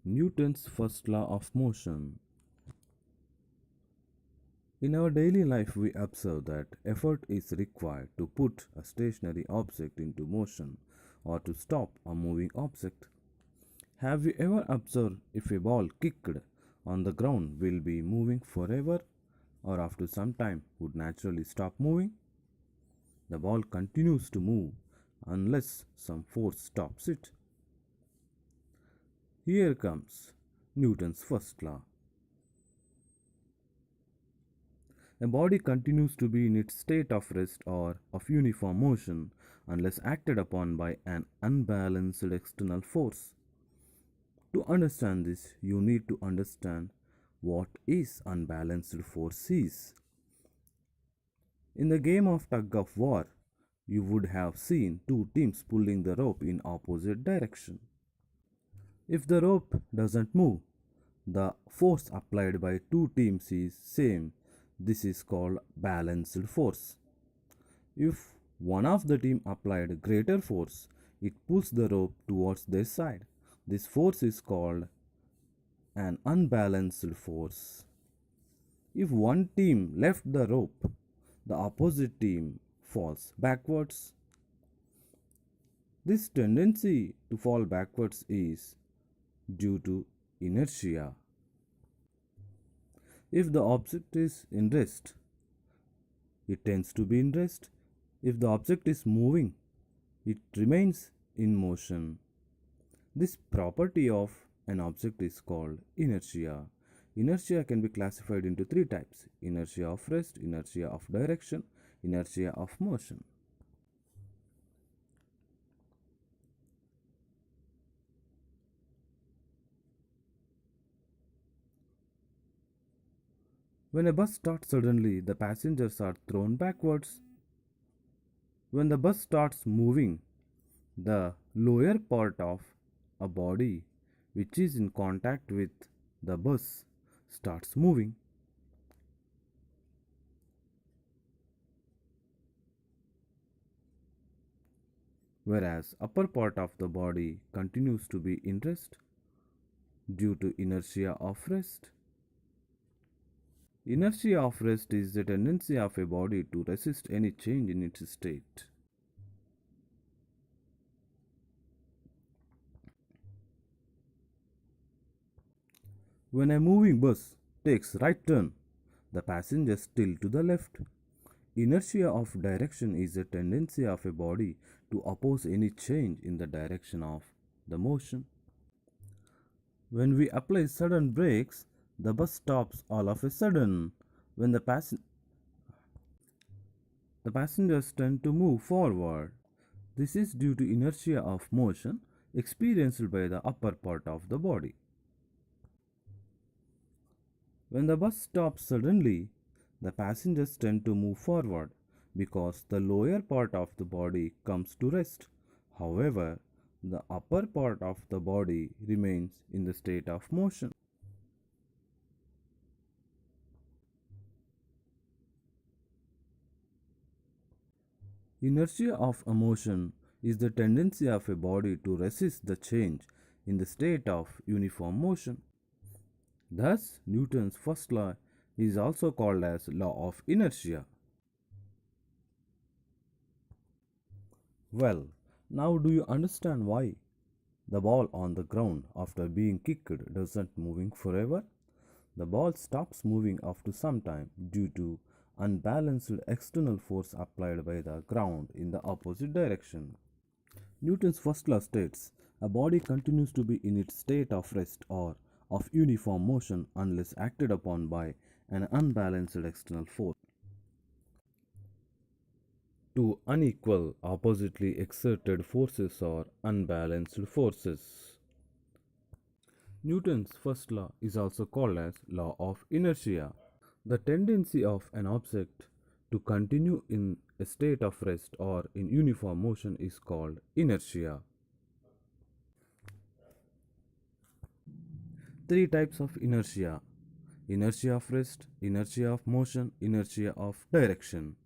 Newton's first law of motion. In our daily life, we observe that effort is required to put a stationary object into motion or to stop a moving object. Have you ever observed if a ball kicked on the ground will be moving forever or after some time would naturally stop moving? The ball continues to move unless some force stops it. Here comes Newton's first law. A body continues to be in its state of rest or of uniform motion unless acted upon by an unbalanced external force. To understand this, you need to understand what is unbalanced force is. In the game of tug of war, you would have seen two teams pulling the rope in opposite direction. If the rope doesn't move, the force applied by two teams is same. This is called balanced force. If one of the team applied greater force, it pulls the rope towards their side. This force is called an unbalanced force. If one team left the rope, the opposite team falls backwards. This tendency to fall backwards is due to inertia. If the object is in rest, it tends to be in rest. If the object is moving, it remains in motion. This property of an object is called inertia. Inertia can be classified into three types: inertia of rest, inertia of direction, inertia of motion. When a bus starts suddenly, the passengers are thrown backwards. When the bus starts moving, the lower part of a body which is in contact with the bus starts moving. Whereas upper part of the body continues to be in rest due to inertia of rest. Inertia of rest is the tendency of a body to resist any change in its state. When a moving bus takes right turn, the passengers tilt to the left. Inertia of direction is a tendency of a body to oppose any change in the direction of the motion. When we apply sudden brakes, the bus stops all of a sudden. When the passengers tend to move forward. This is due to inertia of motion experienced by the upper part of the body. When the bus stops suddenly, the passengers tend to move forward because the lower part of the body comes to rest. However, the upper part of the body remains in the state of motion. Inertia of a motion is the tendency of a body to resist the change in the state of uniform motion. Thus, Newton's first law is also called as law of inertia. Well, now do you understand why the ball on the ground after being kicked doesn't moving forever? The ball stops moving after some time due to unbalanced external force applied by the ground in the opposite direction. Newton's first law states a body continues to be in its state of rest or of uniform motion unless acted upon by an unbalanced external force. Two unequal, oppositely exerted forces are unbalanced forces. Newton's first law is also called as law of inertia. The tendency of an object to continue in a state of rest or in uniform motion is called inertia. Three types of inertia: inertia of rest, inertia of motion, inertia of direction.